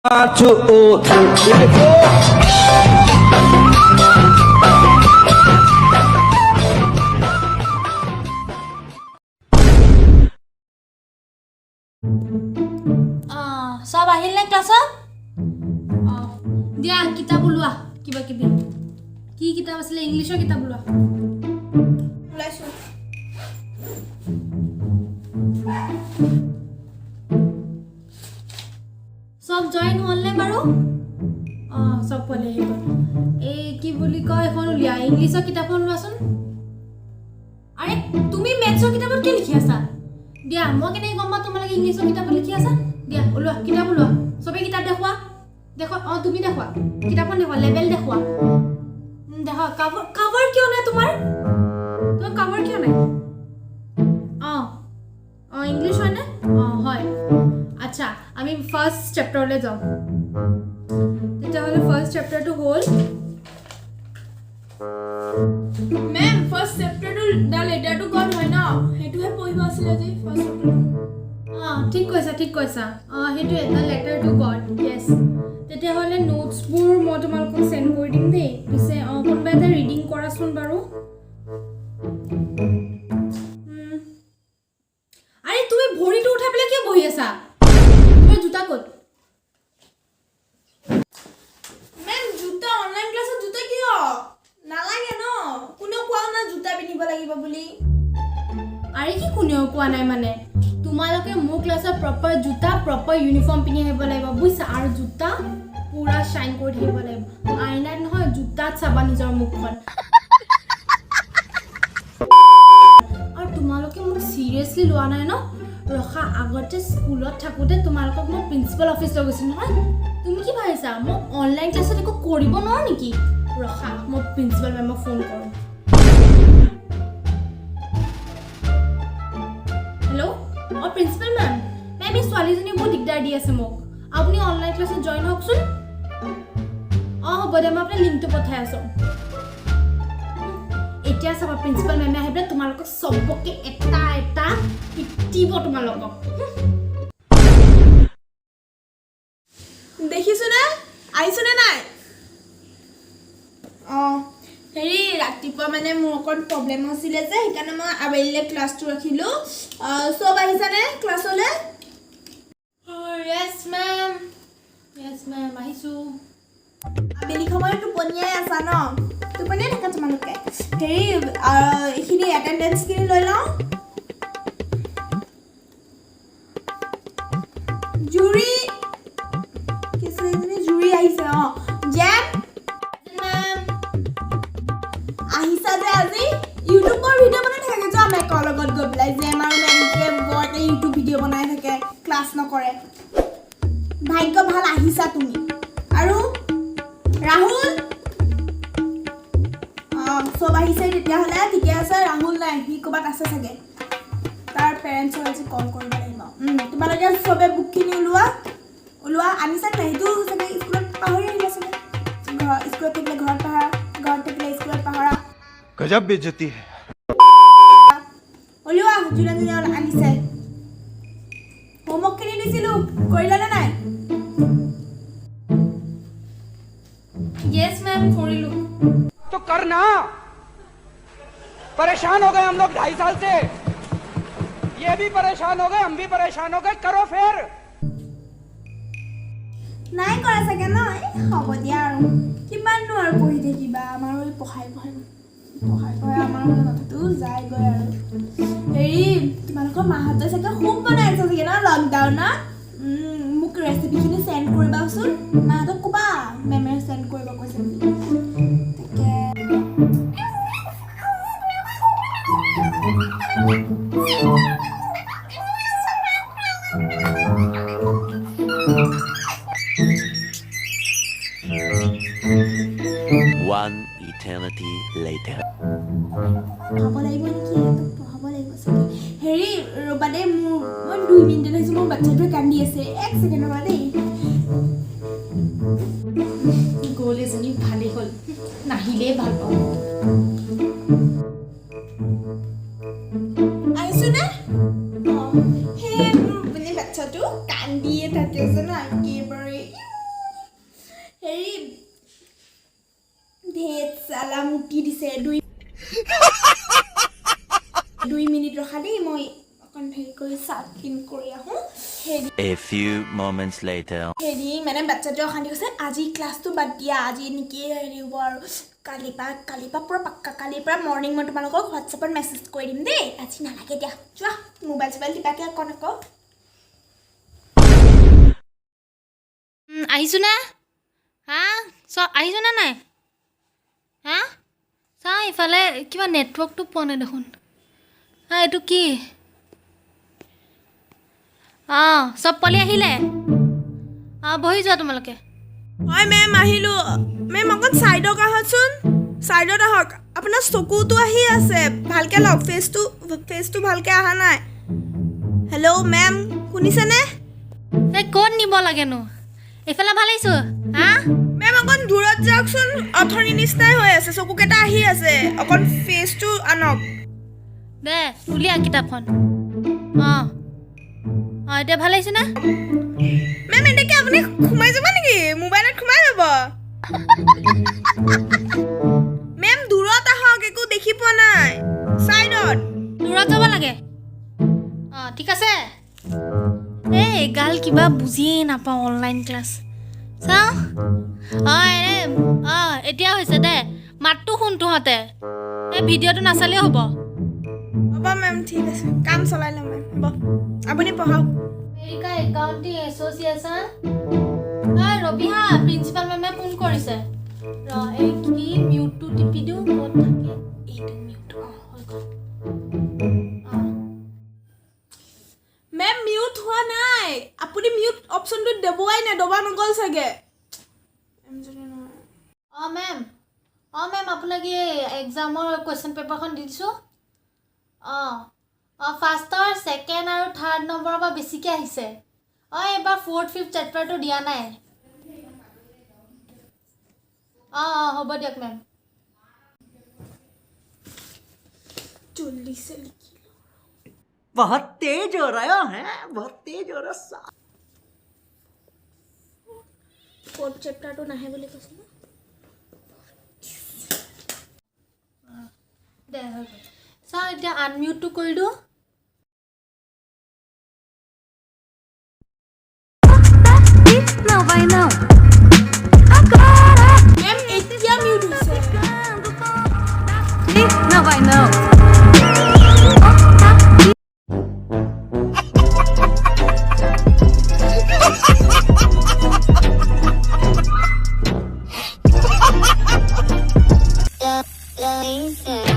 One, two, three, four. সব আহিল নে ক্লাছত দিয়া কিতাপ ওলোৱা কিবা কিবি কি কিতাপ আছিলে ইংলিছৰ কিতাপ ওলোৱা ওলাইছো সব জয়েন হ'লনে বাৰু সব পলে হে এই কি বুলি কয় এখন উলিয়া ইংলিছৰ কিতাপখন লোৱাচোন আৰে তুমি মেথছৰ কিতাপত কি লিখি আছা দিয়া মই কেনে গম পাম তোমালোকে ইংলিছৰ কিতাপত লিখি আছা দিয়া ওলোৱা কিতাপ ওলোৱা সবে কিতাপ দেখুৱা দেখো তুমি দেখুৱা কিতাপখন দেখুৱা লেভেল দেখুৱা দেখা কভাৰ কিয় নাই তোমাৰ কভাৰ কিয় নাই ইংলিছ হয় না হয় আচ্ছা আমি ফার্স্ট চ্যাপ্টারলে যাও এটা হলো ফার্স্ট চ্যাপ্টারটো হল ma'am first chapter to the letter to God হয় না হেতুহে পঢ়িব আছিল যে ফার্স্ট চ্যাপ্টার ঠিক কৈছা হেতুহে the letter to God yes তেতিয়া হলে নোটছবোৰ মই তোমালোকক সেন্ড কৰি দিম দেই পিছে কোনবা এটা ৰিডিং কৰাচোন বাৰু আৰে তুমি ভৰিটো উঠাই পেলাই কি বহি আছা তোমাৰ জুতা ক'ত मैम জুতা অনলাইন ক্লাছত জুতা কিয় নালাগে ন কোনেও কোৱা না জুতা পিন্ধিব লাগিব বুলি আৰে কি কোনেও কোৱা নাই মানে তোমালোকে মোৰ ক্লাছত প্ৰপাৰ জুতা প্ৰপাৰ ইউনিফৰ্ম পিন্ধি আহিব লাগিব বুইছা আৰু জুতা পুৰা শাইন কৰি থাকিব লাগিব আইনাত নহয় জুতাত চাবা নিজৰ মুখখন আৰু তোমালোকে মোক সিৰিয়াসলি লোৱা নাই ন ৰখা আগতে স্কুলত থাকোতে তোমালোকক মই প্ৰিন্সিপাল অফিচ লৈ গৈছিল নহয় তুমি কি ভাবিছা মই অনলাইন ক্লাছত একো কৰিব নোৱাৰো নেকি ৰখা মই প্ৰিন্সিপাল মেমক ফোন কৰোঁ হেল্ল' প্ৰিন্সিপাল মেম এই ছোৱালীজনী বহুত দিগদাৰ দি আছে মোক আপুনি অনলাইন ক্লাছত জইন হওকচোন হ'ব দে মই আপোনাৰ লিংকটো পঠাই আছোঁ এতিয়া চাবা প্ৰিন্সিপাল মেমে আহি পেলাই তোমালোকক চবকে এটা এটা পিটিব তোমালোকক দেখিছো না আহিছো নে নাই হেৰি ৰাতিপুৱা মানে মোৰ অকণ প্ৰব্লেম হৈছিলে যে সেইকাৰণে মই আবেলিলে ক্লাছটো ৰাখিলো সব আহিছানে ক্লাছলৈ য়েছ মেম আহিছোঁ আবেলি সময়ত টোপনিয়াই আছা ন টোপনিয়াই থাকা তোমালোকে হেৰি এইখিনি এটেণ্ডেঞ্চখিনি লৈ লওঁ জুৰি জুৰি আহিছে জেম আহিছা যে আজি ইউটিউবৰ ভিডিঅ' বনাই থাকে যে আমি একৰ লগত গৈ পেলাই জেম আৰু মেমকে বৰ ইউটিউব ভিডিঅ' বনাই থাকে ক্লাছ নকৰে ভাগ্য ভাল আহিছা তুমি আৰু ৰাহুল সব আহিছে তেতিয়াহ'লে ঠিকে আছে ৰাহুল নাই সি ক'ৰবাত আছে চাগে তাৰ পেৰেণ্টছক আজি কল কৰিব লাগিব তোমালোকে চবে বুকখিনি ওলোৱা আনিছা নাই সেইটো চাগে স্কুলত পাহৰি আহিলা চাগে স্কুলত থাকিলে ঘৰত পাহৰা ঘৰত থাকিলে স্কুলত পাহৰা गजब बेइज्जती है ওলোৱা যোনে যোনে আনিছে হোমৱৰ্কখিনি দিছিলোঁ কৰিলানে নাই য়েছ মেম কৰিলোঁ तो करना परेशान हो गए हम लोग 2.5 साल से ये भी परेशान हो गए हम भी परेशान हो गए करो फिर নাই কৰা চাগে ন হ'ব দিয়া আৰু কিমাননো আৰু পঢ়ি থাকিবা আমাৰো পঢ়াই আমাৰ মাথাটো যায়গৈ আৰু হেৰি তোমালোকৰ মাহঁতে চাগে খুব বনাইছে চাগে ন লকডাউনত মোক ৰেচিপিখিনি চেণ্ড কৰিবাচোন মাহঁতক ক'বা মেমে চেণ্ড কৰিব কৈছে বুলি One eternity later. পঢ়াব লাগিব নেকি পঢ়াব লাগিব চাগে হেৰি ৰ'বা দেই মই 2 মিনিট আহিছোঁ মোৰ বাচ্চাটোৱে কান্দি আছে 1 ছেকেণ্ড ৰ'বা দেই গ'ল এজনী ভালেই হ'ল নাহিলেই ভাল পাওঁ আহিছোনে সেই মোৰ মানে বাচ্চাটো কান্দিয়ে থাকে জানো একেবাৰে জ্বালা মুটি দিছে 2 মিনিট ৰখা দেই মই অকণ হেৰি কৰি চাফ ক্লিন কৰি আহোঁ A few moments later. হেৰি মানে বাচ্চাটোৱে অশান্তি কৈছে আজি ক্লাছটো বাদ দিয়া আজি নেকি হেৰি হ'ব আৰু কালিৰ পৰা পূৰা পাক্কা কালিৰ পৰা মৰ্ণিং মই তোমালোকক হোৱাটছএপত মেছেজ কৰি দিম দেই আজি নালাগে দিয়া যোৱা মোবাইল চোবাইল টিপাকে অকণ আকৌ আহিছো না হা আহিছো না নাই হা চা ইফালে কিবা নেটৱৰ্কটো পোৱা নাই দেখোন হা এইটো কি চব পোৱালি আহিলে বহি যোৱা তোমালোকে হয় মেম আহিলোঁ মেম অকণ ছাইডক আহকচোন ছাইডত আহক আপোনাৰ চকুটো আহি আছে ভালকৈ লওক ফেচটো ভালকৈ অহা নাই হেল্ল' মেম শুনিছেনে এই ক'ত নিব লাগেনো এইফালে ভাল আহিছোঁ হা মেম অকণ দূৰত যাওকচোন অথনি নিচিনাই হৈ আছে চকুকেইটা আহি আছে অকণ ফেচটো আনক দে উলিয়া কিতাপখন এতিয়া ভাল আহিছে নে মেম এনেকৈ আপুনি সোমাই যাব নেকি মোবাইলত সোমাই যাব মেম দূৰত আহক একো দেখি পোৱা নাই ছাইডত দূৰত যাব লাগে ঠিক আছে এই গাল কিবা বুজিয়ে নাপাওঁ অনলাইন ক্লাছ চাওঁ এতিয়া হৈছে দে মাতটো শুন তহঁতে এই ভিডিঅ'টো নাচালেও হ'ব হ'ব মেম ঠিক আছে কাম চলাই ল'ম মেম হ'ব আপুনি পঢ়াওক আমেৰিকা একাউণ্টিং এছ'চিয়েশ্যন ৰবিহা প্ৰিন্সিপাল মেমে ফোন কৰিছে এই কি মিউটটো টিপি দিওঁ ক'ত থাকে এইটো মিউট হৈ গ'ল মেম মিউট হোৱা নাই আপুনি মিউট অপশ্যনটো দবাই নাই দবা নগ'ল চাগে মেম আপোনাক এই এক্সামৰ কুৱেশ্যন পেপাৰখন দি দিছোঁ ফাৰ্ষ্টৰ ছেকেণ্ড আৰু থাৰ্ড নম্বৰৰ পৰা বেছিকৈ আহিছে এইবাৰ 4th 5th চেপ্টাৰটো দিয়া নাই হ'ব দিয়ক মেম চল্লিছে লিখি बहुत तेज हो रहा है बहुत तेज हो रहा 4th চেপ্টাৰটো নাহে বুলি কৈছে ন দে হৈ গ'ল চাওঁ এতিয়া আনমিউটটো কৰি দিওঁ মেম এতিয়া মিউট হৈছে Yeah.